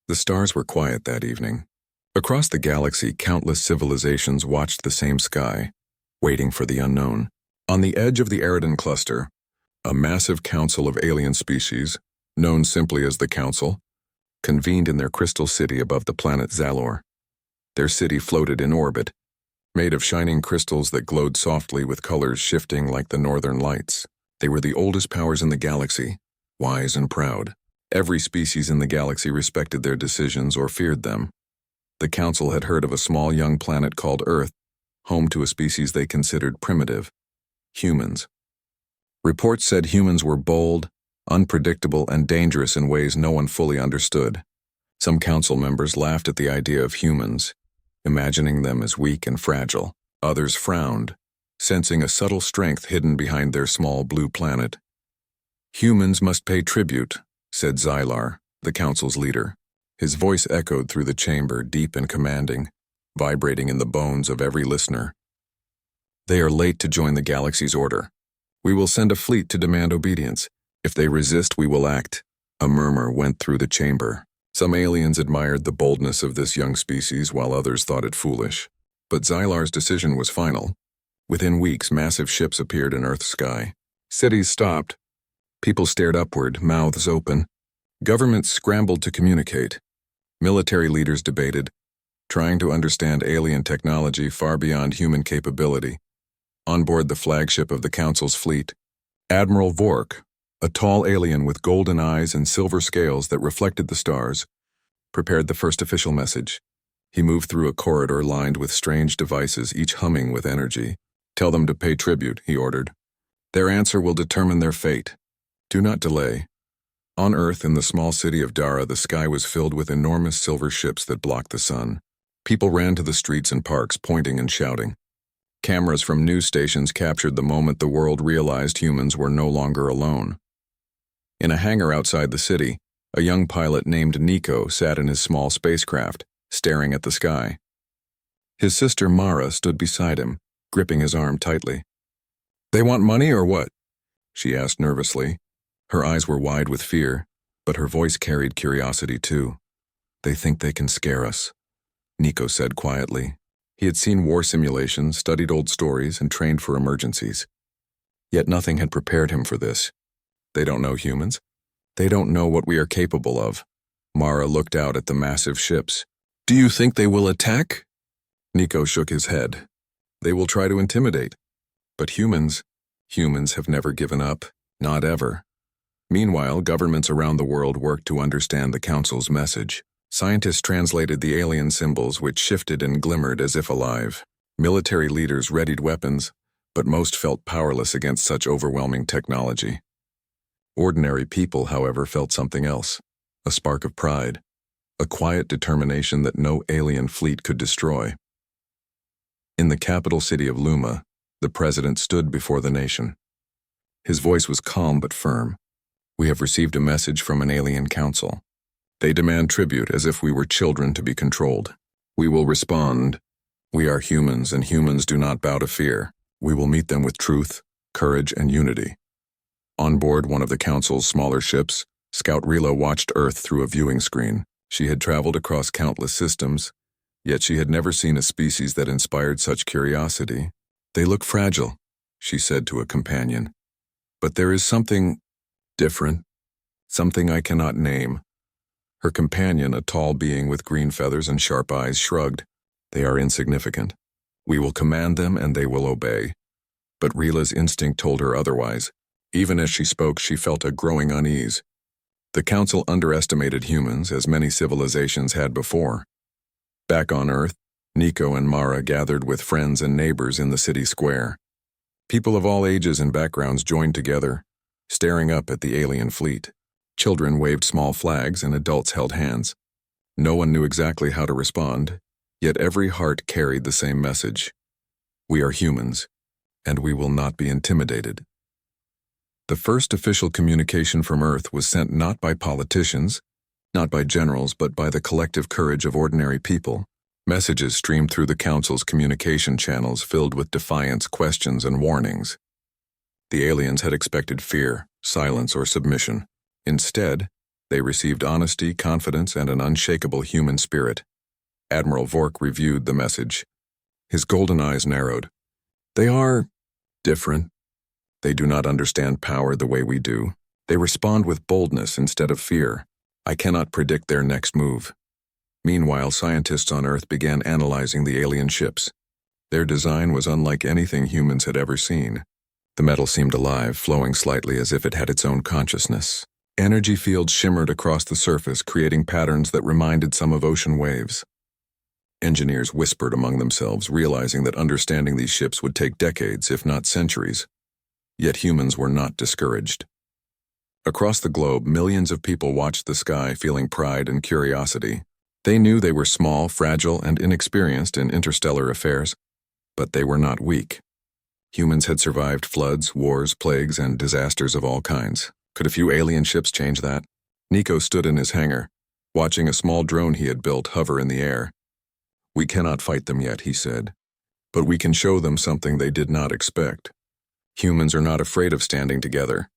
The stars were quiet that evening. Across the galaxy, countless civilizations watched the same sky, waiting for the unknown. On the edge of the Paragon cluster, a massive council of alien species, known simply as the Council, convened in their crystal city above the planet Zalor. Their city floated in orbit, made of shining crystals that glowed softly with colors shifting like the northern lights. They were the oldest powers in the galaxy, wise and proud. Every species in the galaxy respected their decisions or feared them. The Council had heard of a small young planet called Earth, home to a species they considered primitive, humans. Reports said humans were bold, unpredictable, and dangerous in ways no one fully understood. Some Council members laughed at the idea of humans, imagining them as weak and fragile. Others frowned, sensing a subtle strength hidden behind their small blue planet. "Humans must pay tribute," said Xylar, the Council's leader. His voice echoed through the chamber, deep and commanding, vibrating in the bones of every listener. "They are late to join the galaxy's order. We will send a fleet to demand obedience. If they resist, we will act." A murmur went through the chamber. Some aliens admired the boldness of this young species, while others thought it foolish. But Xylar's decision was final. Within weeks, massive ships appeared in Earth's sky. Cities stopped. People stared upward, mouths open. Governments scrambled to communicate. Military leaders debated, trying to understand alien technology far beyond human capability. On board the flagship of the Council's fleet, Admiral Vork, a tall alien with golden eyes and silver scales that reflected the stars, prepared the first official message. He moved through a corridor lined with strange devices, each humming with energy. "Tell them to pay tribute," he ordered. "Their answer will determine their fate. Do not delay." On Earth, in the small city of Dara, the sky was filled with enormous silver ships that blocked the sun. People ran to the streets and parks, pointing and shouting. Cameras from news stations captured the moment the world realized humans were no longer alone. In a hangar outside the city, a young pilot named Nico sat in his small spacecraft, staring at the sky. His sister Mara stood beside him, gripping his arm tightly. "They want money or what?" she asked nervously. Her eyes were wide with fear, but her voice carried curiosity too. "They think they can scare us," Nico said quietly. He had seen war simulations, studied old stories, and trained for emergencies. Yet nothing had prepared him for this. "They don't know humans. They don't know what we are capable of." Mara looked out at the massive ships. "Do you think they will attack?" Nico shook his head. "They will try to intimidate. But humans have never given up, not ever." Meanwhile, governments around the world worked to understand the Council's message. Scientists translated the alien symbols, which shifted and glimmered as if alive. Military leaders readied weapons, but most felt powerless against such overwhelming technology. Ordinary people, however, felt something else, a spark of pride, a quiet determination that no alien fleet could destroy. In the capital city of Luma, the president stood before the nation. His voice was calm but firm. "We have received a message from an alien council. They demand tribute as if we were children to be controlled. We will respond. We are humans, and humans do not bow to fear. We will meet them with truth, courage, and unity." On board one of the Council's smaller ships, Scout Rila watched Earth through a viewing screen. She had traveled across countless systems, yet she had never seen a species that inspired such curiosity. "They look fragile," she said to a companion. "But there is something different, something I cannot name." Her companion, a tall being with green feathers and sharp eyes, shrugged. "They are insignificant. We will command them and they will obey." But Rila's instinct told her otherwise. Even as she spoke, she felt a growing unease. The Council underestimated humans, as many civilizations had before. Back on Earth, Nico and Mara gathered with friends and neighbors in the city square. People of all ages and backgrounds joined together, staring up at the alien fleet. Children waved small flags and adults held hands. No one knew exactly how to respond, yet every heart carried the same message. We are humans, and we will not be intimidated. The first official communication from Earth was sent not by politicians, not by generals, but by the collective courage of ordinary people. Messages streamed through the Council's communication channels filled with defiance, questions, and warnings. The aliens had expected fear, silence, or submission. Instead, They received honesty, confidence, and an unshakable human spirit. Admiral Vork reviewed the message. His golden eyes narrowed. They are different. They do not understand power the way we do. They respond with boldness instead of fear. I cannot predict their next move. Meanwhile, scientists on Earth began analyzing the alien ships. Their design was unlike anything humans had ever seen. The metal seemed alive, flowing slightly as if it had its own consciousness. Energy fields shimmered across the surface, creating patterns that reminded some of ocean waves. Engineers whispered among themselves, realizing that understanding these ships would take decades, if not centuries. Yet humans were not discouraged. Across the globe, millions of people watched the sky, feeling pride and curiosity. They knew they were small, fragile, and inexperienced in interstellar affairs, but they were not weak. Humans had survived floods, wars, plagues, and disasters of all kinds. Could a few alien ships change that? Nico stood in his hangar, watching a small drone he had built hover in the air. We cannot fight them yet, he said, but we can show them something they did not expect. Humans are not afraid of standing together.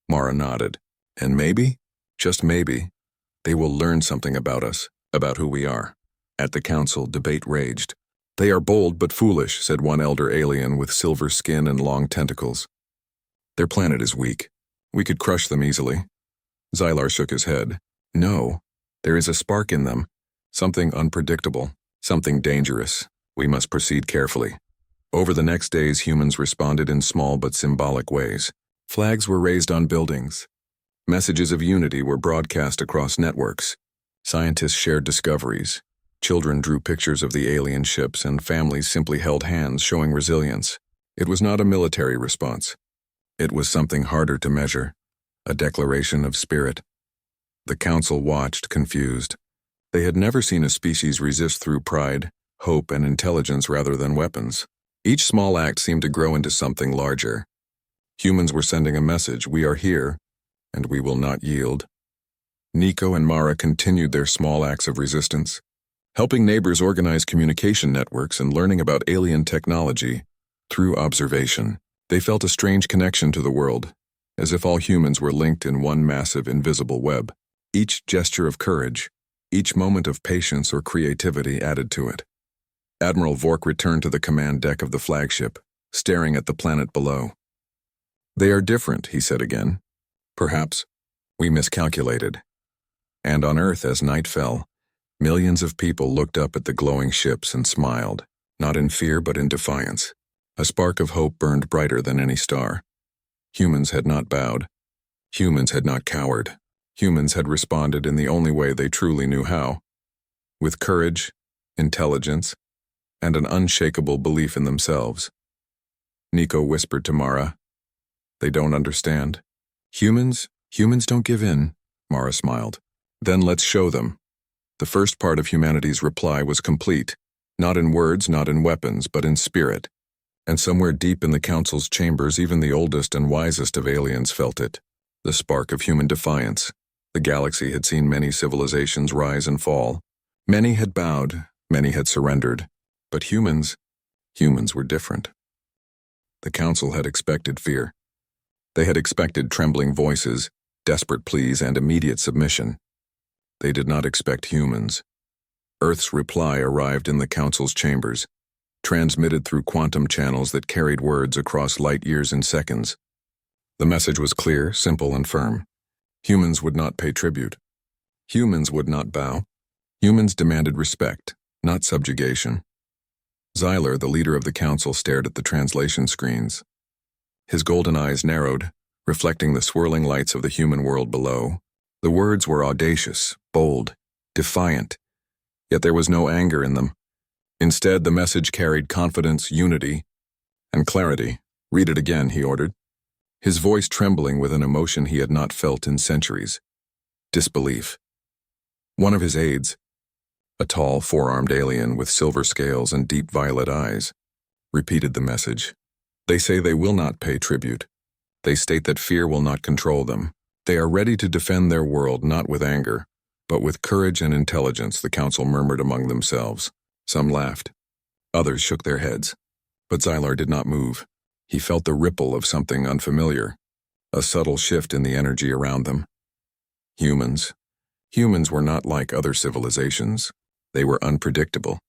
Mara nodded. And maybe, just maybe, they will learn something about us, about who we are. At the council, debate raged. They are bold but foolish, said one elder alien with silver skin and long tentacles. Their planet is weak. We could crush them easily. Xylar shook his head. No, there is a spark in them. Something unpredictable, something dangerous. We must proceed carefully. Over the next days, humans responded in small but symbolic ways. Flags were raised on buildings. Messages of unity were broadcast across networks. Scientists shared discoveries. Children drew pictures of the alien ships, and families simply held hands, showing resilience. It was not a military response. It was something harder to measure, a declaration of spirit. The council watched, confused. They had never seen a species resist through pride, hope, and intelligence rather than weapons. Each small act seemed to grow into something larger. Humans were sending a message: we are here, and we will not yield. Nico and Mara continued their small acts of resistance, helping neighbors organize communication networks and learning about alien technology through observation. They felt a strange connection to the world, as if all humans were linked in one massive invisible web. Each gesture of courage, each moment of patience or creativity added to it. Admiral Vork returned to the command deck of the flagship, staring at the planet below. They are different, he said again. Perhaps we miscalculated. And on Earth, as night fell, millions of people looked up at the glowing ships and smiled, not in fear but in defiance. A spark of hope burned brighter than any star. Humans had not bowed. Humans had not cowered. Humans had responded in the only way they truly knew how, with courage, intelligence, and an unshakable belief in themselves. Nico whispered to Mara, "They don't understand." Humans don't give in," Mara smiled. "Then let's show them." The first part of humanity's reply was complete, not in words, not in weapons, but in spirit. And somewhere deep in the council's chambers, even the oldest and wisest of aliens felt it, the spark of human defiance. The galaxy had seen many civilizations rise and fall. Many had bowed, many had surrendered. But humans were different. The council had expected fear. They had expected trembling voices, desperate pleas, and immediate submission. They did not expect humans. Earth's reply arrived in the council's chambers, transmitted through quantum channels that carried words across light years in seconds. The message was clear, simple, and firm. Humans would not pay tribute. Humans would not bow. Humans demanded respect, not subjugation. Xylar, the leader of the council, stared at the translation screens. His golden eyes narrowed, reflecting the swirling lights of the human world below. The words were audacious, bold, defiant, yet there was no anger in them. Instead, the message carried confidence, unity, and clarity. "Read it again," he ordered, his voice trembling with an emotion he had not felt in centuries. Disbelief. One of his aides, a tall, four-armed alien with silver scales and deep violet eyes, repeated the message. "They say they will not pay tribute. They state that fear will not control them. They are ready to defend their world not with anger, but with courage and intelligence," the council murmured among themselves. Some laughed. Others shook their heads. But Xylar did not move. He felt the ripple of something unfamiliar, a subtle shift in the energy around them. Humans Humans were not like other civilizations. They were unpredictable,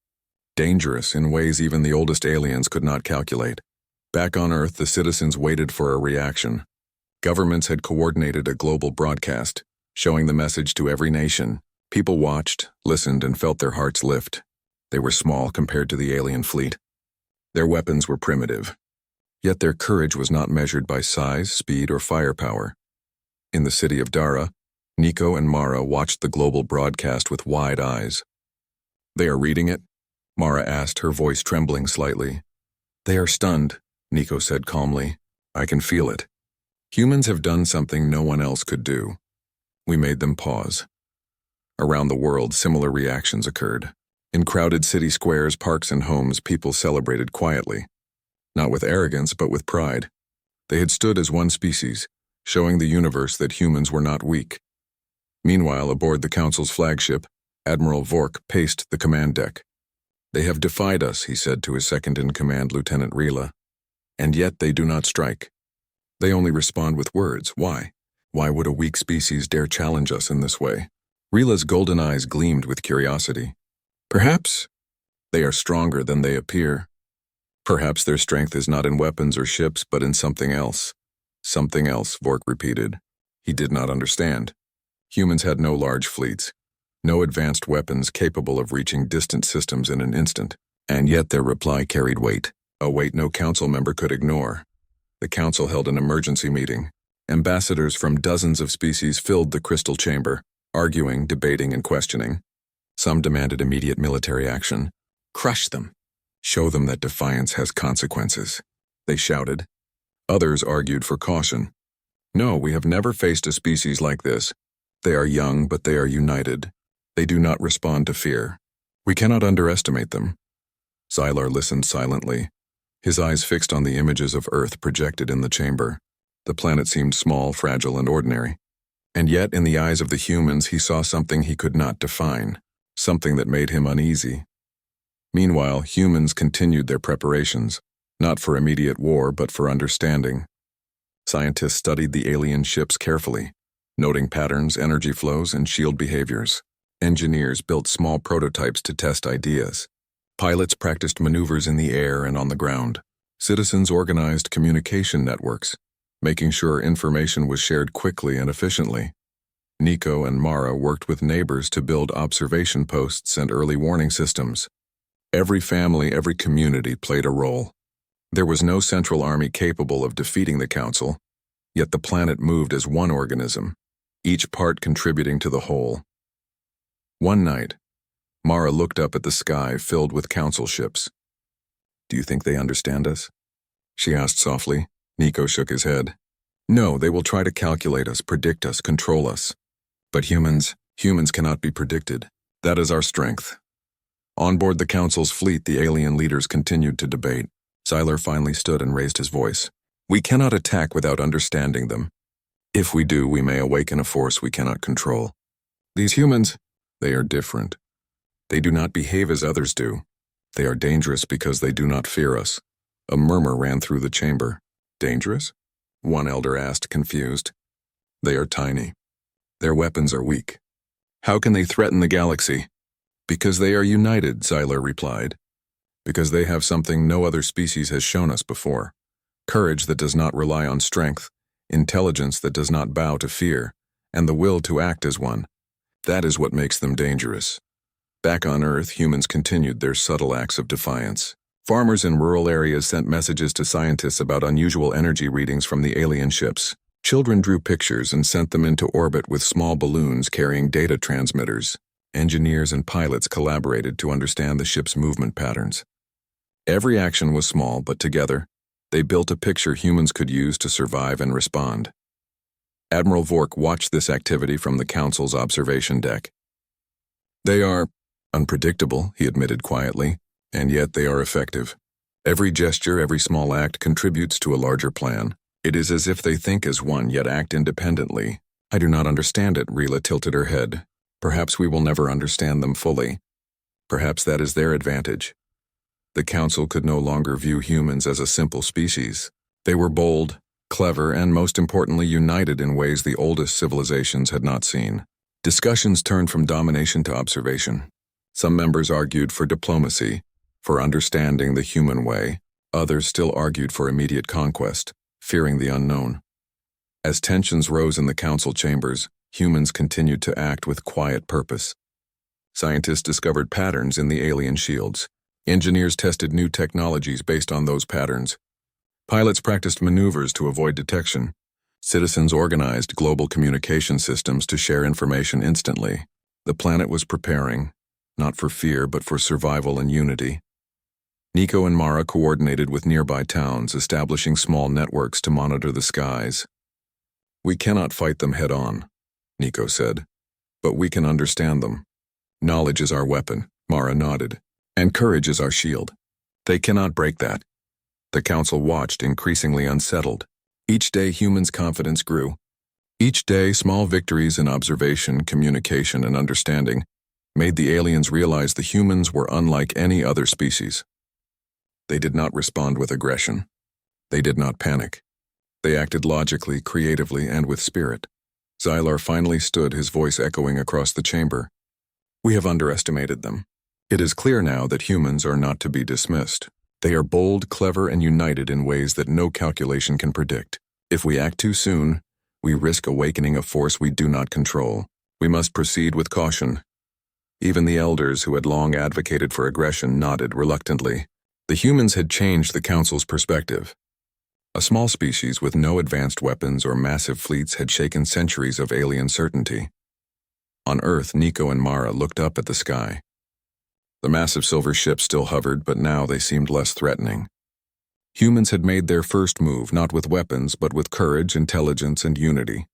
dangerous in ways even the oldest aliens could not calculate. Back on Earth, the citizens waited for a reaction. Governments had coordinated a global broadcast, showing the message to every nation. People watched, listened, and felt their hearts lift. They were small compared to the alien fleet. Their weapons were primitive. Yet their courage was not measured by size, speed, or firepower. In the city of Dara, Nico and Mara watched the global broadcast with wide eyes. "They are reading it?" Mara asked, her voice trembling slightly. "They are stunned," Nico said calmly. "I can feel it. Humans have done something no one else could do. We made them pause." Around the world, similar reactions occurred. In crowded city squares, parks, and homes, people celebrated quietly. Not with arrogance, but with pride. They had stood as one species, showing the universe that humans were not weak. Meanwhile, aboard the Council's flagship, Admiral Vork paced the command deck. "They have defied us," he said to his second-in-command, Lieutenant Rila. "And yet they do not strike. They only respond with words. Why? Why would a weak species dare challenge us in this way?" Rila's golden eyes gleamed with curiosity. "Perhaps they are stronger than they appear. Perhaps their strength is not in weapons or ships, but in something else." "Something else," Vork repeated. He did not understand. Humans had no large fleets, no advanced weapons capable of reaching distant systems in an instant, and yet their reply carried weight, a weight no council member could ignore. The council held an emergency meeting. Ambassadors from dozens of species filled the crystal chamber, arguing, debating, and questioning. Some demanded immediate military action. "Crush them. Show them that defiance has consequences," they shouted. Others argued for caution. "No, we have never faced a species like this. They are young, but they are united. They do not respond to fear. We cannot underestimate them." Xylar listened silently, his eyes fixed on the images of Earth projected in the chamber. The planet seemed small, fragile, and ordinary. And yet, in the eyes of the humans, he saw something he could not define, something that made him uneasy. Meanwhile, humans continued their preparations, not for immediate war, but for understanding. Scientists studied the alien ships carefully, noting patterns, energy flows, and shield behaviors. Engineers built small prototypes to test ideas. Pilots practiced maneuvers in the air and on the ground. Citizens organized communication networks, making sure information was shared quickly and efficiently. Nico and Mara worked with neighbors to build observation posts and early warning systems. Every family, every community played a role. There was no central army capable of defeating the Council, yet the planet moved as one organism, each part contributing to the whole. One night, Mara looked up at the sky filled with Council ships. "Do you think they understand us?" she asked softly. Nico shook his head. "No, they will try to calculate us, predict us, control us. But humans cannot be predicted. That is our strength." On board the Council's fleet, the alien leaders continued to debate. Xylar finally stood and raised his voice. "We cannot attack without understanding them. If we do, we may awaken a force we cannot control. These humans, they are different. They do not behave as others do. They are dangerous because they do not fear us." A murmur ran through the chamber. "Dangerous?" one elder asked, confused. "They are tiny. Their weapons are weak. How can they threaten the galaxy?" "Because they are united," Xylar replied. "Because they have something no other species has shown us before. Courage that does not rely on strength, intelligence that does not bow to fear, and the will to act as one. That is what makes them dangerous." Back on Earth, humans continued their subtle acts of defiance. Farmers in rural areas sent messages to scientists about unusual energy readings from the alien ships. Children drew pictures and sent them into orbit with small balloons carrying data transmitters. Engineers and pilots collaborated to understand the ship's movement patterns. Every action was small, but together, they built a picture humans could use to survive and respond. Admiral Vork watched this activity from the Council's observation deck. "They are unpredictable," he admitted quietly, "and yet they are effective. Every gesture, every small act contributes to a larger plan. It is as if they think as one, yet act independently." "I do not understand it," Rila tilted her head. "Perhaps we will never understand them fully. Perhaps that is their advantage." The Council could no longer view humans as a simple species. They were bold, clever, and most importantly united in ways the oldest civilizations had not seen. Discussions turned from domination to observation. Some members argued for diplomacy, for understanding the human way. Others still argued for immediate conquest, fearing the unknown. As tensions rose in the council chambers, humans continued to act with quiet purpose. Scientists discovered patterns in the alien shields. Engineers tested new technologies based on those patterns. Pilots practiced maneuvers to avoid detection. Citizens organized global communication systems to share information instantly. The planet was preparing, not for fear but for survival and unity. Nico and Mara coordinated with nearby towns, establishing small networks to monitor the skies. "We cannot fight them head-on," Nico said, "but we can understand them. Knowledge is our weapon," Mara nodded, "and courage is our shield. They cannot break that." The council watched, increasingly unsettled. Each day humans' confidence grew. Each day small victories in observation, communication, and understanding made the aliens realize the humans were unlike any other species. They did not respond with aggression. They did not panic. They acted logically, creatively, and with spirit. Xylar finally stood, his voice echoing across the chamber. "We have underestimated them. It is clear now that humans are not to be dismissed. They are bold, clever, and united in ways that no calculation can predict. If we act too soon, we risk awakening a force we do not control. We must proceed with caution." Even the elders, who had long advocated for aggression, nodded reluctantly. The humans had changed the council's perspective. A small species with no advanced weapons or massive fleets had shaken centuries of alien certainty. On Earth, Nico and Mara looked up at the sky. The massive silver ships still hovered, but now they seemed less threatening. Humans had made their first move, not with weapons, but with courage, intelligence, and unity.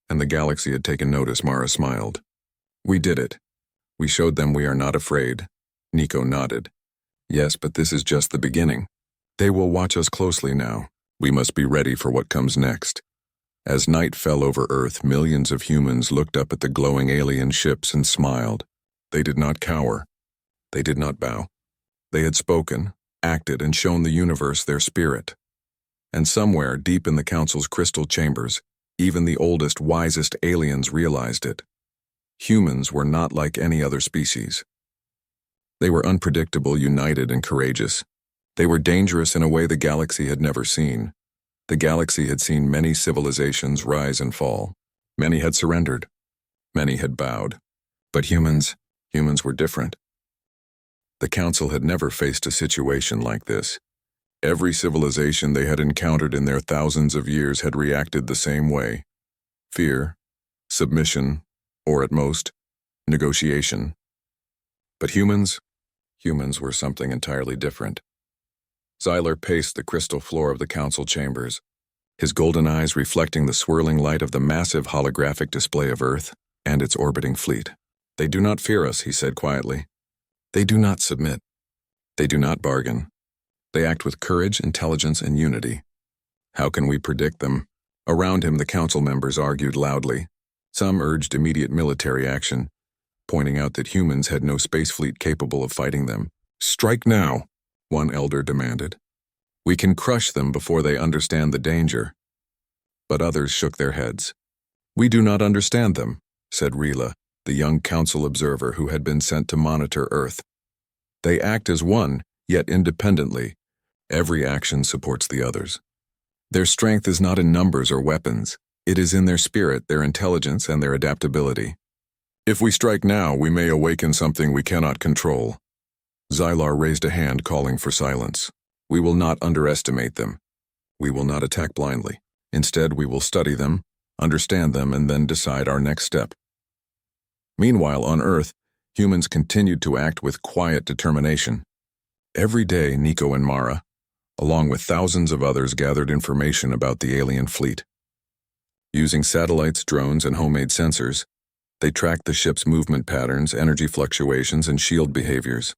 And the galaxy had taken notice, Mara smiled. "We did it. We showed them we are not afraid." Nico nodded. "Yes, but this is just the beginning. They will watch us closely now. We must be ready for what comes next." As night fell over Earth, millions of humans looked up at the glowing alien ships and smiled. They did not cower. They did not bow. They had spoken, acted, and shown the universe their spirit. And somewhere, deep in the council's crystal chambers, even the oldest, wisest aliens realized it. Humans were not like any other species. They were unpredictable, united, and courageous. They were dangerous in a way the galaxy had never seen. The galaxy had seen many civilizations rise and fall. Many had surrendered. Many had bowed. But humans were different. The council had never faced a situation like this. Every civilization they had encountered in their thousands of years had reacted the same way. Fear, submission, or at most, negotiation. But humans were something entirely different. Xylar paced the crystal floor of the council chambers, his golden eyes reflecting the swirling light of the massive holographic display of Earth and its orbiting fleet. "They do not fear us," he said quietly. "They do not submit. They do not bargain. They act with courage, intelligence, and unity. How can we predict them?" Around him, the council members argued loudly. Some urged immediate military action, pointing out that humans had no space fleet capable of fighting them. "Strike now," one elder demanded. "We can crush them before they understand the danger." But others shook their heads. "We do not understand them," said Rila, the young council observer who had been sent to monitor Earth. "They act as one, yet independently. Every action supports the others. Their strength is not in numbers or weapons. It is in their spirit, their intelligence, and their adaptability. If we strike now, we may awaken something we cannot control." Xylar raised a hand, calling for silence. "We will not underestimate them. We will not attack blindly. Instead, we will study them, understand them, and then decide our next step." Meanwhile, on Earth, humans continued to act with quiet determination. Every day, Nico and Mara, along with thousands of others, gathered information about the alien fleet. Using satellites, drones, and homemade sensors, they tracked the ship's movement patterns, energy fluctuations, and shield behaviors.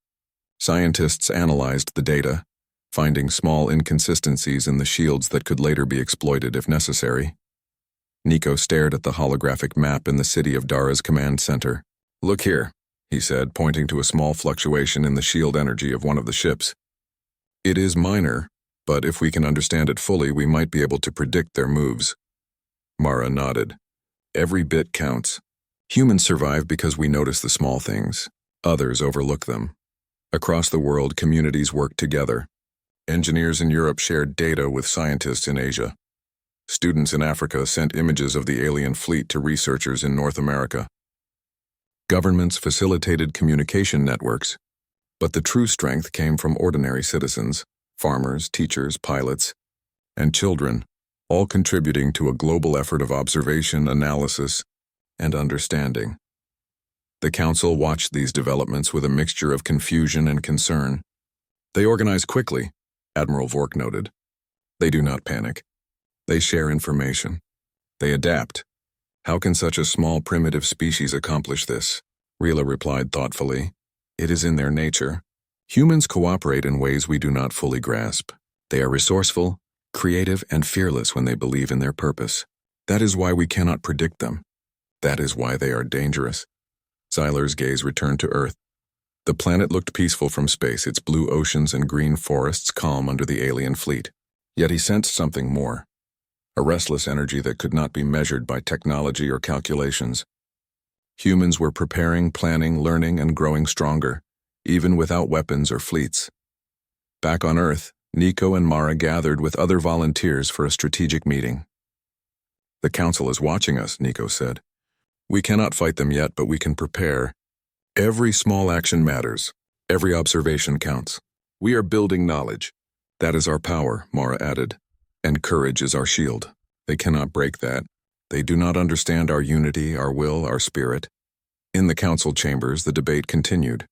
Scientists analyzed the data, finding small inconsistencies in the shields that could later be exploited if necessary. Nico stared at the holographic map in the city of Dara's command center. "Look here," he said, pointing to a small fluctuation in the shield energy of one of the ships. "It is minor, but if we can understand it fully, we might be able to predict their moves." Mara nodded. "Every bit counts. Humans survive because we notice the small things. Others overlook them. Across the world, communities work together. Engineers in Europe shared data with scientists in Asia. Students in Africa sent images of the alien fleet to researchers in North America. Governments facilitated communication networks, but the true strength came from ordinary citizens, farmers, teachers, pilots, and children, all contributing to a global effort of observation, analysis, and understanding. The Council watched these developments with a mixture of confusion and concern. They organize quickly, Admiral Vork noted. They do not panic. They share information. They adapt. How can such a small primitive species accomplish this? Rila replied thoughtfully. It is in their nature. Humans cooperate in ways we do not fully grasp. They are resourceful, creative, and fearless when they believe in their purpose. That is why we cannot predict them. That is why they are dangerous. Zyler's gaze returned to Earth. The planet looked peaceful from space, its blue oceans and green forests calm under the alien fleet. Yet he sensed something more. A restless energy that could not be measured by technology or calculations. Humans were preparing, planning, learning, and growing stronger, even without weapons or fleets. Back on Earth, Nico and Mara gathered with other volunteers for a strategic meeting. The Council is watching us, Nico said. We cannot fight them yet, but we can prepare. Every small action matters. Every observation counts. We are building knowledge. That is our power, Mara added. And courage is our shield. They cannot break that. They do not understand our unity, our will, our spirit. In the council chambers, the debate continued.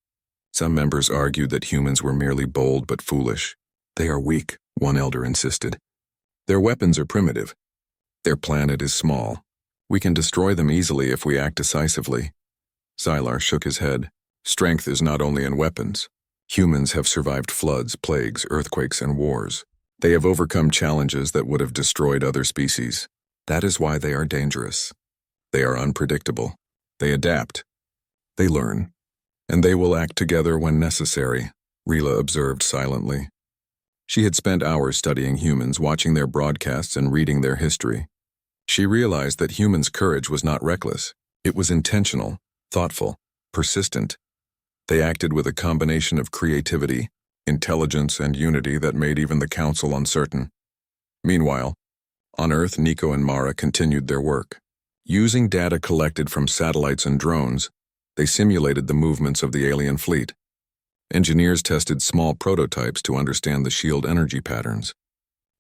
Some members argued that humans were merely bold but foolish. They are weak, one elder insisted. Their weapons are primitive. Their planet is small. We can destroy them easily if we act decisively. Zylar shook his head. Strength is not only in weapons. Humans have survived floods, plagues, earthquakes, and wars. They have overcome challenges that would have destroyed other species. That is why they are dangerous. They are unpredictable. They adapt. They learn. And they will act together when necessary, Rila observed silently. She had spent hours studying humans, watching their broadcasts and reading their history. She realized that humans' courage was not reckless. It was intentional, thoughtful, persistent. They acted with a combination of creativity, intelligence, and unity that made even the Council uncertain. Meanwhile, on Earth, Nico and Mara continued their work. Using data collected from satellites and drones, they simulated the movements of the alien fleet. Engineers tested small prototypes to understand the shield energy patterns.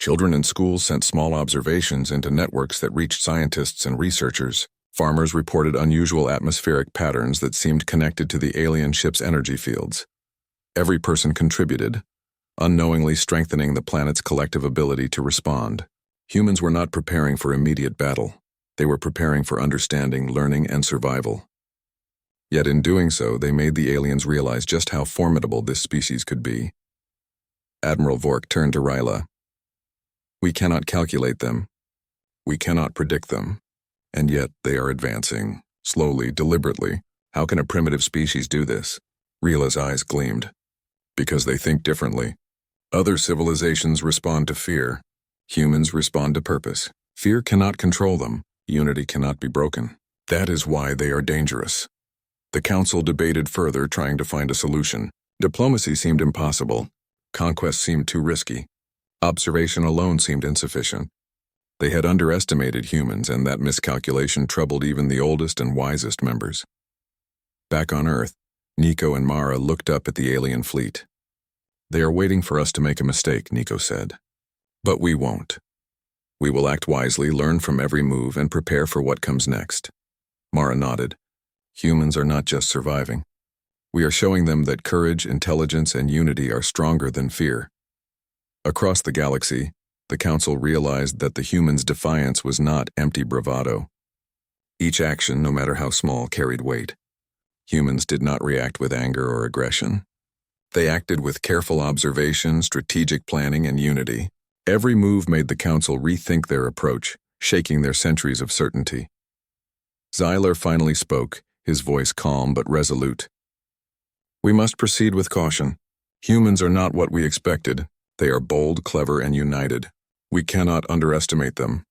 Children in schools sent small observations into networks that reached scientists and researchers. Farmers reported unusual atmospheric patterns that seemed connected to the alien ship's energy fields. Every person contributed, unknowingly strengthening the planet's collective ability to respond. Humans were not preparing for immediate battle. They were preparing for understanding, learning, and survival. Yet in doing so, they made the aliens realize just how formidable this species could be. Admiral Vork turned to Rila. We cannot calculate them. We cannot predict them. And yet they are advancing, slowly, deliberately. How can a primitive species do this? Rila's eyes gleamed. Because they think differently. Other civilizations respond to fear. Humans respond to purpose. Fear cannot control them. Unity cannot be broken. That is why they are dangerous. The Council debated further, trying to find a solution. Diplomacy seemed impossible. Conquest seemed too risky. Observation alone seemed insufficient. They had underestimated humans, and that miscalculation troubled even the oldest and wisest members. Back on Earth, Nico and Mara looked up at the alien fleet. They are waiting for us to make a mistake, Nico said. But we won't. We will act wisely, learn from every move, and prepare for what comes next. Mara nodded. Humans are not just surviving. We are showing them that courage, intelligence, and unity are stronger than fear. Across the galaxy, the Council realized that the humans' defiance was not empty bravado. Each action, no matter how small, carried weight. Humans did not react with anger or aggression. They acted with careful observation, strategic planning, and unity. Every move made the Council rethink their approach, shaking their centuries of certainty. Zyler finally spoke, his voice calm but resolute. We must proceed with caution. Humans are not what we expected. They are bold, clever, and united. We cannot underestimate them.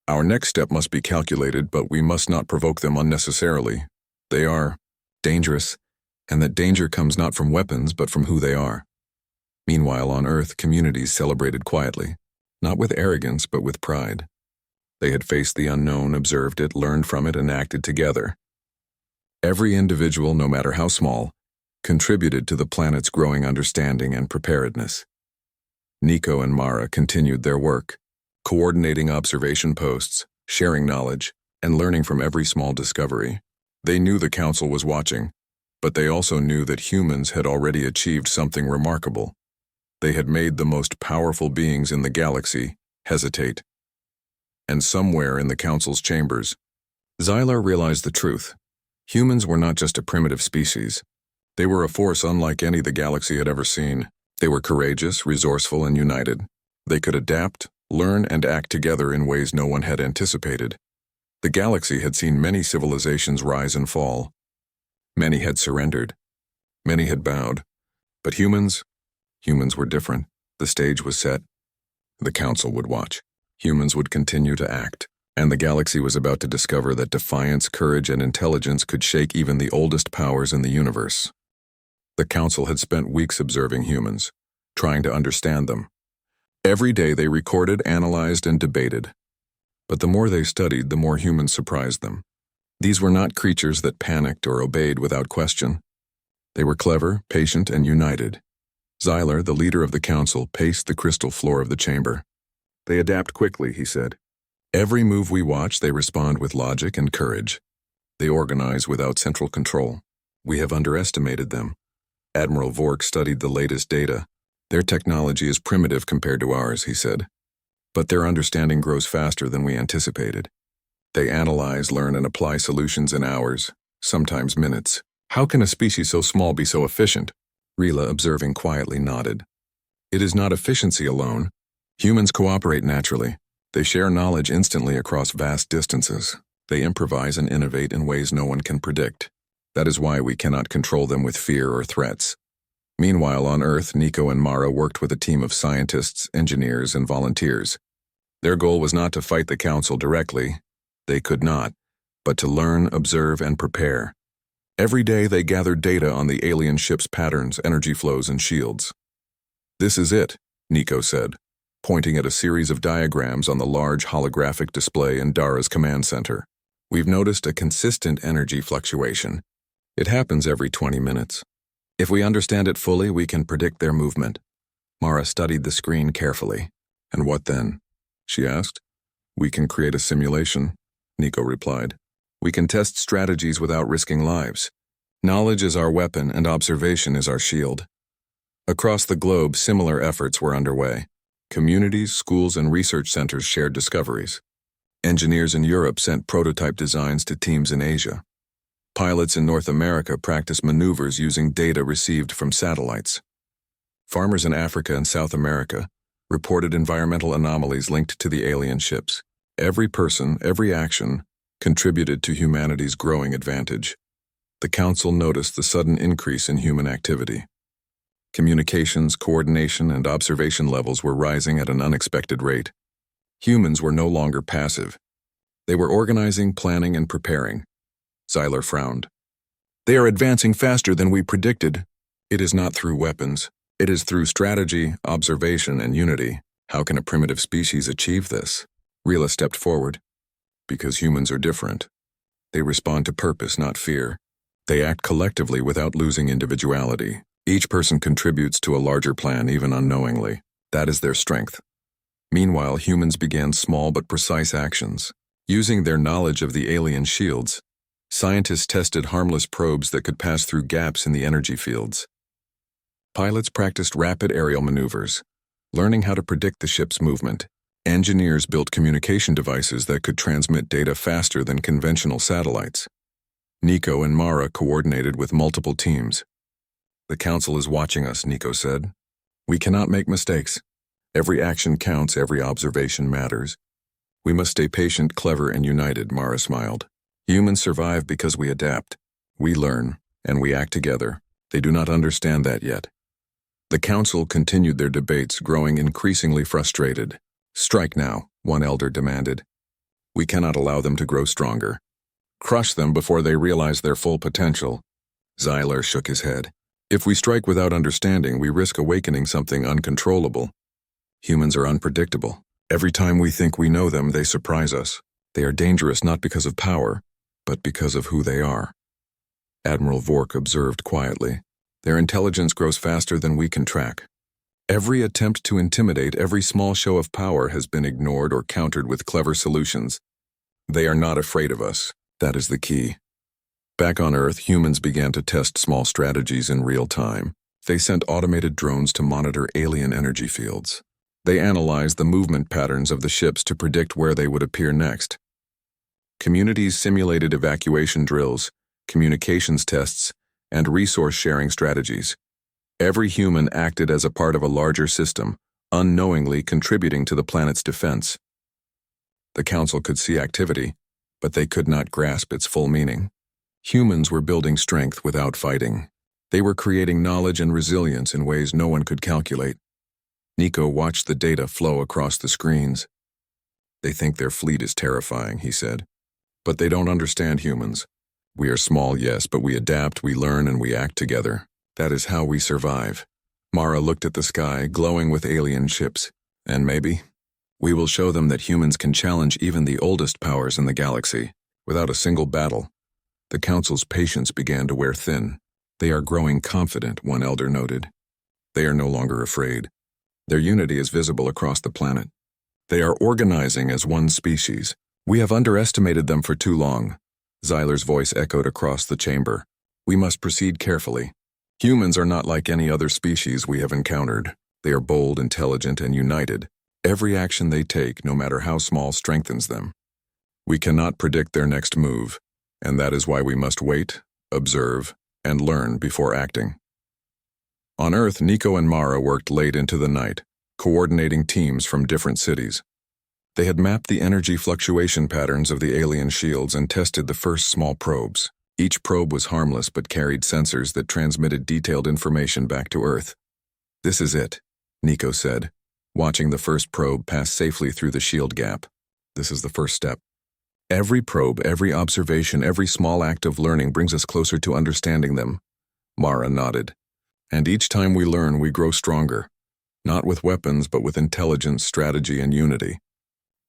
Our next step must be calculated, but we must not provoke them unnecessarily. They are dangerous, and that danger comes not from weapons but from who they are. Meanwhile, on Earth, communities celebrated quietly, not with arrogance but with pride. They had faced the unknown, observed it, learned from it, and acted together. Every individual, no matter how small, contributed to the planet's growing understanding and preparedness. Nico and Mara continued their work, coordinating observation posts, sharing knowledge, and learning from every small discovery. They knew the Council was watching, but they also knew that humans had already achieved something remarkable. They had made the most powerful beings in the galaxy hesitate. And somewhere in the Council's chambers, Xylar realized the truth. Humans were not just a primitive species. They were a force unlike any the galaxy had ever seen. They were courageous, resourceful, and united. They could adapt, learn, and act together in ways no one had anticipated. The galaxy had seen many civilizations rise and fall. Many had surrendered. Many had bowed. But humans were different. The stage was set. The Council would watch. Humans would continue to act. And the galaxy was about to discover that defiance, courage, and intelligence could shake even the oldest powers in the universe. The Council had spent weeks observing humans, trying to understand them. Every day they recorded, analyzed, and debated. But the more they studied, the more humans surprised them. These were not creatures that panicked or obeyed without question. They were clever, patient, and united. Xylar, the leader of the Council, paced the crystal floor of the chamber. They adapt quickly, he said. Every move we watch, they respond with logic and courage. They organize without central control. We have underestimated them. Admiral Vork studied the latest data. Their technology is primitive compared to ours, he said. But their understanding grows faster than we anticipated. They analyze, learn, and apply solutions in hours, sometimes minutes. How can a species so small be so efficient? Rila, observing quietly, nodded. It is not efficiency alone. Humans cooperate naturally. They share knowledge instantly across vast distances. They improvise and innovate in ways no one can predict. That is why we cannot control them with fear or threats. Meanwhile, on Earth, Nico and Mara worked with a team of scientists, engineers, and volunteers. Their goal was not to fight the Council directly. They could not, but to learn, observe, and prepare. Every day they gathered data on the alien ship's patterns, energy flows, and shields. This is it, Nico said, pointing at a series of diagrams on the large holographic display in Dara's command center. We've noticed a consistent energy fluctuation. It happens every 20 minutes. If we understand it fully, we can predict their movement. Mara studied the screen carefully. And what then? She asked. We can create a simulation, Nico replied. We can test strategies without risking lives. Knowledge is our weapon and observation is our shield. Across the globe, similar efforts were underway. Communities, schools, and research centers shared discoveries. Engineers in Europe sent prototype designs to teams in Asia. Pilots in North America practiced maneuvers using data received from satellites. Farmers in Africa and South America reported environmental anomalies linked to the alien ships. Every person, every action, contributed to humanity's growing advantage. The Council noticed the sudden increase in human activity. Communications, coordination, and observation levels were rising at an unexpected rate. Humans were no longer passive. They were organizing, planning, and preparing. Xylar frowned. They are advancing faster than we predicted. It is not through weapons. It is through strategy, observation, and unity. How can a primitive species achieve this? Rila stepped forward. Because humans are different. They respond to purpose, not fear. They act collectively without losing individuality. Each person contributes to a larger plan, even unknowingly. That is their strength. Meanwhile, humans began small but precise actions. Using their knowledge of the alien shields, scientists tested harmless probes that could pass through gaps in the energy fields. Pilots practiced rapid aerial maneuvers, learning how to predict the ship's movement. Engineers built communication devices that could transmit data faster than conventional satellites. Nico and Mara coordinated with multiple teams. The Council is watching us, Nico said. We cannot make mistakes. Every action counts, every observation matters. We must stay patient, clever, and united, Mara smiled. Humans survive because we adapt. We learn, and we act together. They do not understand that yet. The Council continued their debates, growing increasingly frustrated. Strike now, one elder demanded. We cannot allow them to grow stronger. Crush them before they realize their full potential. Xylar shook his head. If we strike without understanding, we risk awakening something uncontrollable. Humans are unpredictable. Every time we think we know them, they surprise us. They are dangerous not because of power, but because of who they are. Admiral Vork observed quietly. Their intelligence grows faster than we can track. Every attempt to intimidate, every small show of power has been ignored or countered with clever solutions. They are not afraid of us. That is the key. Back on Earth, humans began to test small strategies in real time. They sent automated drones to monitor alien energy fields. They analyzed the movement patterns of the ships to predict where they would appear next. Communities simulated evacuation drills, communications tests, and resource-sharing strategies. Every human acted as a part of a larger system, unknowingly contributing to the planet's defense. The Council could see activity, but they could not grasp its full meaning. Humans were building strength without fighting. They were creating knowledge and resilience in ways no one could calculate. Nico watched the data flow across the screens. They think their fleet is terrifying, he said. But they don't understand humans. We are small, yes, but we adapt, we learn, and we act together. That is how we survive. Mara looked at the sky, glowing with alien ships. And maybe we will show them that humans can challenge even the oldest powers in the galaxy, without a single battle. The Council's patience began to wear thin. They are growing confident, one elder noted. They are no longer afraid. Their unity is visible across the planet. They are organizing as one species. We have underestimated them for too long. Xylar's voice echoed across the chamber. We must proceed carefully. Humans are not like any other species we have encountered. They are bold, intelligent, and united. Every action they take, no matter how small, strengthens them. We cannot predict their next move, and that is why we must wait, observe, and learn before acting. On Earth, Nico and Mara worked late into the night, coordinating teams from different cities. They had mapped the energy fluctuation patterns of the alien shields and tested the first small probes. Each probe was harmless but carried sensors that transmitted detailed information back to Earth. This is it, Nico said, watching the first probe pass safely through the shield gap. This is the first step. Every probe, every observation, every small act of learning brings us closer to understanding them. Mara nodded. And each time we learn, we grow stronger. Not with weapons, but with intelligence, strategy, and unity.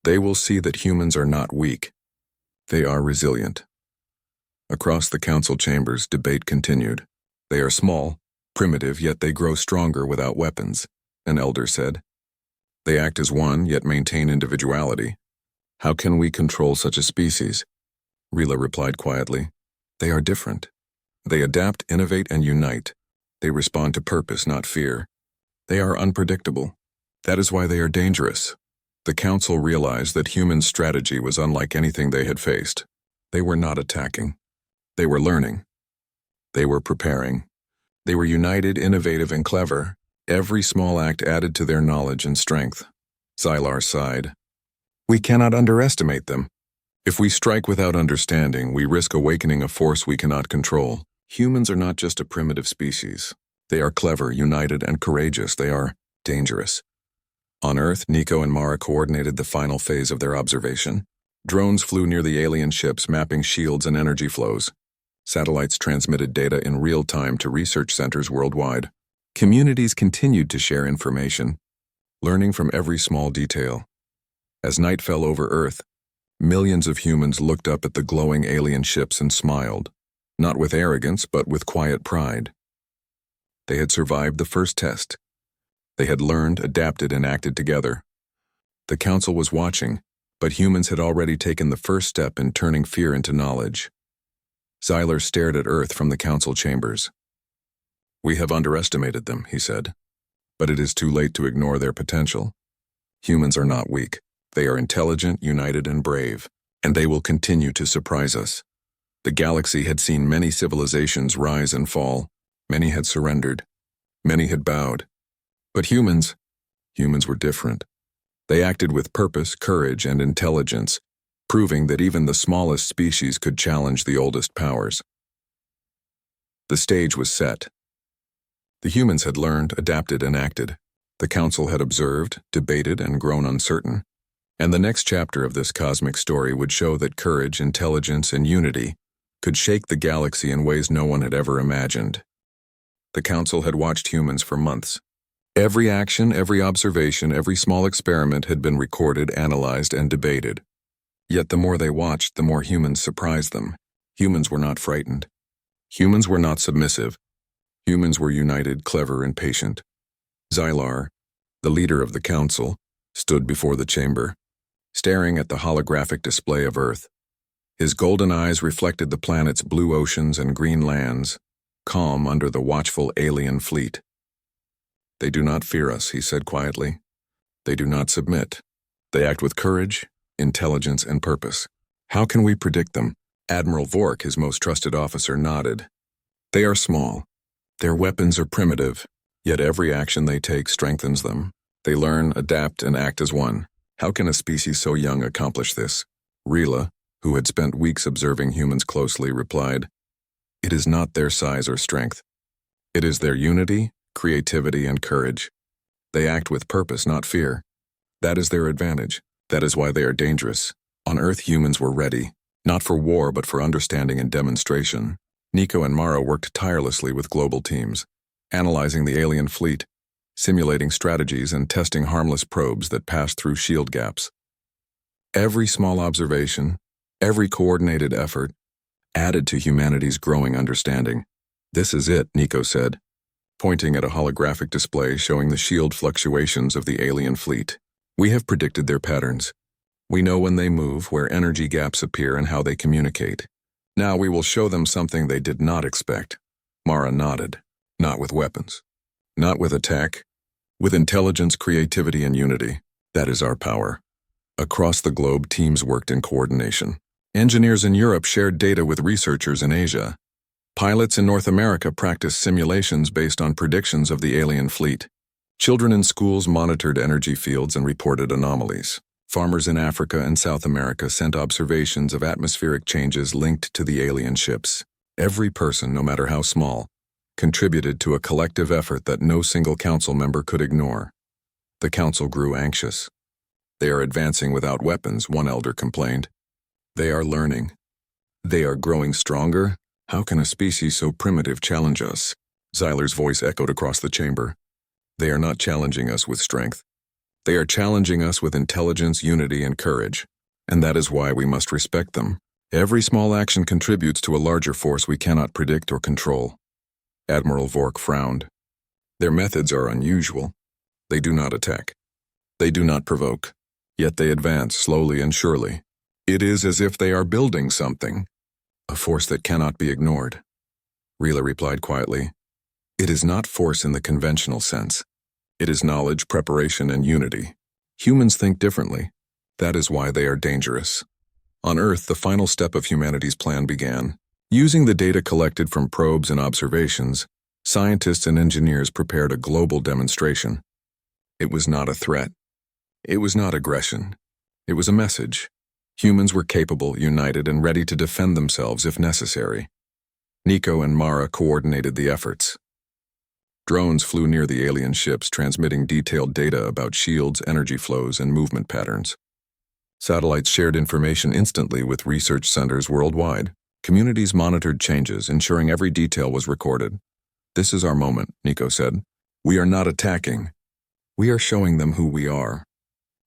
They will see that humans are not weak. They are resilient. Across the council chambers, debate continued. They are small, primitive, yet they grow stronger without weapons, an elder said. They act as one, yet maintain individuality. How can we control such a species? Rila replied quietly. They are different. They adapt, innovate, and unite. They respond to purpose, not fear. They are unpredictable. That is why they are dangerous. The council realized that human strategy was unlike anything they had faced. They were not attacking. They were learning. They were preparing. They were united, innovative, and clever. Every small act added to their knowledge and strength. Xylar sighed. We cannot underestimate them. If we strike without understanding, we risk awakening a force we cannot control. Humans are not just a primitive species. They are clever, united, and courageous. They are dangerous. On Earth, Nico and Mara coordinated the final phase of their observation. Drones flew near the alien ships, mapping shields and energy flows. Satellites transmitted data in real time to research centers worldwide. Communities continued to share information, learning from every small detail. As night fell over Earth, millions of humans looked up at the glowing alien ships and smiled, not with arrogance, but with quiet pride. They had survived the first test. They had learned, adapted, and acted together. The council was watching, but humans had already taken the first step in turning fear into knowledge. Xylar stared at Earth from the council chambers. We have underestimated them, he said, but it is too late to ignore their potential. Humans are not weak. They are intelligent, united, and brave, and they will continue to surprise us. The galaxy had seen many civilizations rise and fall. Many had surrendered. Many had bowed. But humans were different. They acted with purpose, courage, and intelligence, proving that even the smallest species could challenge the oldest powers. The stage was set. The humans had learned, adapted, and acted. The council had observed, debated, and grown uncertain. And the next chapter of this cosmic story would show that courage, intelligence, and unity could shake the galaxy in ways no one had ever imagined. The Council had watched humans for months. Every action, every observation, every small experiment had been recorded, analyzed, and debated. Yet the more they watched, the more humans surprised them. Humans were not frightened. Humans were not submissive. Humans were united, clever, and patient. Xylar, the leader of the Council, stood before the chamber, staring at the holographic display of Earth. His golden eyes reflected the planet's blue oceans and green lands, calm under the watchful alien fleet. "They do not fear us," he said quietly. "They do not submit. They act with courage, intelligence, and purpose. How can we predict them?" Admiral Vork, his most trusted officer, nodded. "They are small. Their weapons are primitive, yet every action they take strengthens them. They learn, adapt, and act as one. How can a species so young accomplish this?" Rila, who had spent weeks observing humans closely, replied, "It is not their size or strength. It is their unity, creativity, and courage. They act with purpose, not fear. That is their advantage. That is why they are dangerous. On Earth, humans were ready, not for war but for understanding and demonstration." Nico and Mara worked tirelessly with global teams, analyzing the alien fleet, simulating strategies, and testing harmless probes that passed through shield gaps. Every small observation, every coordinated effort, added to humanity's growing understanding. "This is it," Nico said, pointing at a holographic display showing the shield fluctuations of the alien fleet. "We have predicted their patterns. We know when they move, where energy gaps appear, and how they communicate. Now we will show them something they did not expect." Mara nodded. "Not with weapons. Not with attack. With intelligence, creativity, and unity. That is our power." Across the globe, teams worked in coordination. Engineers in Europe shared data with researchers in Asia. Pilots in North America practiced simulations based on predictions of the alien fleet. Children in schools monitored energy fields and reported anomalies. Farmers in Africa and South America sent observations of atmospheric changes linked to the alien ships. Every person, no matter how small, contributed to a collective effort that no single council member could ignore. The council grew anxious. "They are advancing without weapons," one elder complained. "They are learning. They are growing stronger. How can a species so primitive challenge us?" Xylar's voice echoed across the chamber. "They are not challenging us with strength. They are challenging us with intelligence, unity, and courage. And that is why we must respect them. Every small action contributes to a larger force we cannot predict or control." Admiral Vork frowned. "Their methods are unusual. They do not attack. They do not provoke. Yet they advance slowly and surely. It is as if they are building something. A force that cannot be ignored." Rila replied quietly, "It is not force in the conventional sense. It is knowledge, preparation, and unity. Humans think differently. That is why they are dangerous." On Earth, the final step of humanity's plan began. Using the data collected from probes and observations, scientists and engineers prepared a global demonstration. It was not a threat. It was not aggression. It was a message. Humans were capable, united, and ready to defend themselves if necessary. Nico and Mara coordinated the efforts. Drones flew near the alien ships, transmitting detailed data about shields, energy flows, and movement patterns. Satellites shared information instantly with research centers worldwide. Communities monitored changes, ensuring every detail was recorded. "This is our moment," Nico said. "We are not attacking. We are showing them who we are.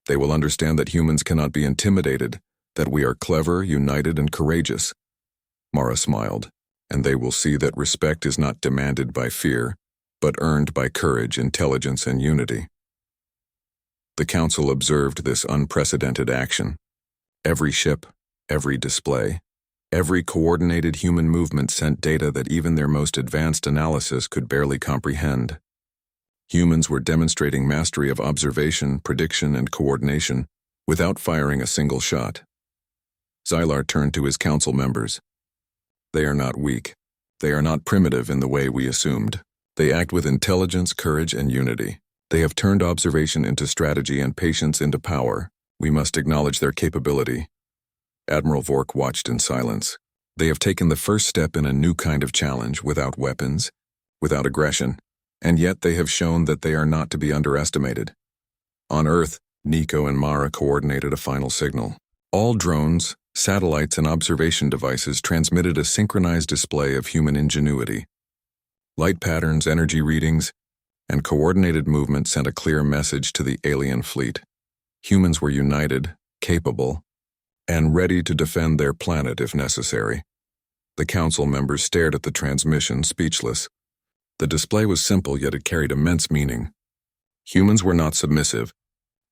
They will understand that humans cannot be intimidated, that we are clever, united, and courageous." Mara smiled. "And they will see that respect is not demanded by fear, but earned by courage, intelligence, and unity." The Council observed this unprecedented action. Every ship, every display, every coordinated human movement sent data that even their most advanced analysis could barely comprehend. Humans were demonstrating mastery of observation, prediction, and coordination without firing a single shot. Xylar turned to his council members. "They are not weak. They are not primitive in the way we assumed. They act with intelligence, courage, and unity. They have turned observation into strategy and patience into power. We must acknowledge their capability." Admiral Vork watched in silence. They have taken the first step in a new kind of challenge, without weapons, without aggression, and yet they have shown that they are not to be underestimated. On Earth, Nico and Mara coordinated a final signal. All drones, satellites, and observation devices transmitted a synchronized display of human ingenuity. Light patterns, energy readings, and coordinated movement sent a clear message to the alien fleet. Humans were united, capable, and ready to defend their planet if necessary. The council members stared at the transmission, speechless. The display was simple, yet it carried immense meaning. Humans were not submissive.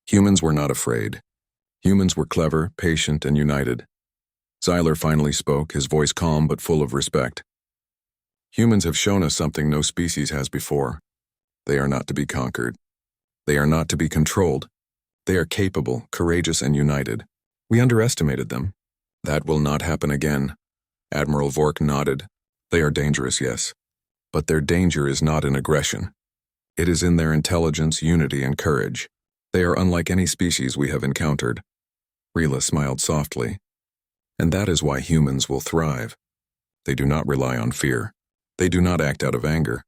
Humans were not afraid. Humans were clever, patient, and united. Xyler finally spoke, his voice calm but full of respect. Humans have shown us something no species has before. They are not to be conquered. They are not to be controlled. They are capable, courageous, and united. We underestimated them. That will not happen again. Admiral Vork nodded. They are dangerous, yes. But their danger is not in aggression. It is in their intelligence, unity, and courage. They are unlike any species we have encountered. Rila smiled softly. And that is why humans will thrive. They do not rely on fear. They do not act out of anger.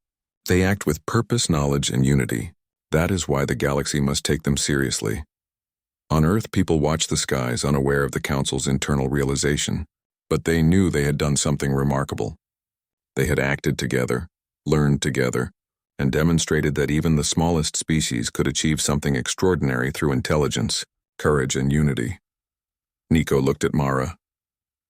They act with purpose, knowledge, and unity. That is why the galaxy must take them seriously. On Earth, people watched the skies, unaware of the Council's internal realization. But they knew they had done something remarkable. They had acted together, learned together, and demonstrated that even the smallest species could achieve something extraordinary through intelligence, courage, and unity. Nico looked at Mara.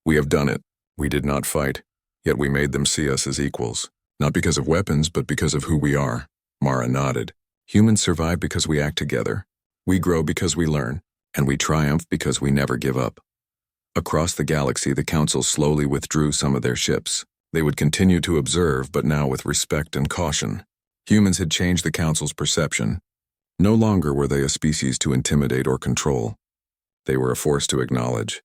We have done it. We did not fight, yet we made them see us as equals. Not because of weapons, but because of who we are. Mara nodded. Humans survive because we act together. We grow because we learn, and we triumph because we never give up. Across the galaxy, the Council slowly withdrew some of their ships. They would continue to observe, but now with respect and caution. Humans had changed the Council's perception. No longer were they a species to intimidate or control. They were a force to acknowledge.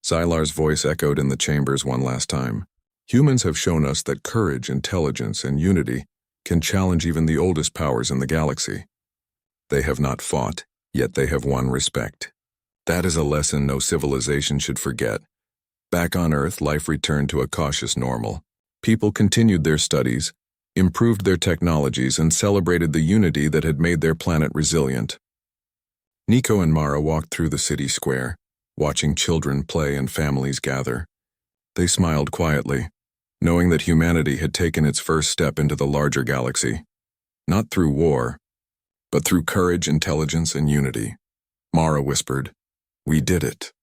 Xylar's voice echoed in the chambers one last time. Humans have shown us that courage, intelligence, and unity can challenge even the oldest powers in the galaxy. They have not fought, yet they have won respect. That is a lesson no civilization should forget. Back on Earth, life returned to a cautious normal. People continued their studies, improved their technologies, and celebrated the unity that had made their planet resilient. Nico and Mara walked through the city square, watching children play and families gather. They smiled quietly, knowing that humanity had taken its first step into the larger galaxy. Not through war, but through courage, intelligence, and unity. Mara whispered, "We did it."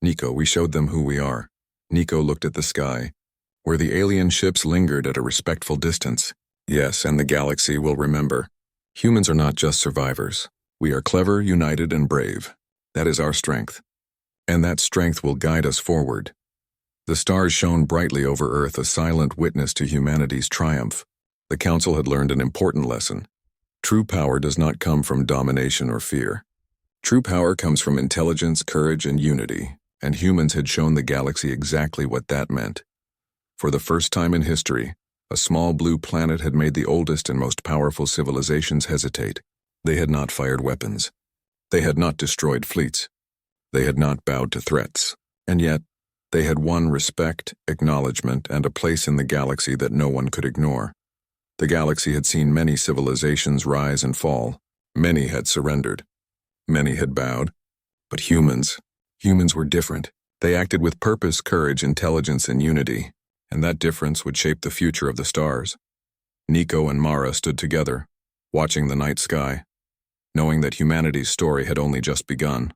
Nico, we showed them who we are. Nico looked at the sky, where the alien ships lingered at a respectful distance. Yes, and the galaxy will remember. Humans are not just survivors. We are clever, united, and brave. That is our strength. And that strength will guide us forward. The stars shone brightly over Earth, a silent witness to humanity's triumph. The Council had learned an important lesson. True power does not come from domination or fear. True power comes from intelligence, courage, and unity, and humans had shown the galaxy exactly what that meant. For the first time in history, a small blue planet had made the oldest and most powerful civilizations hesitate. They had not fired weapons. They had not destroyed fleets. They had not bowed to threats. And yet, they had won respect, acknowledgement, and a place in the galaxy that no one could ignore. The galaxy had seen many civilizations rise and fall. Many had surrendered. Many had bowed. But humans were different. They acted with purpose, courage, intelligence, and unity, and that difference would shape the future of the stars. Nico and Mara stood together, watching the night sky, knowing that humanity's story had only just begun.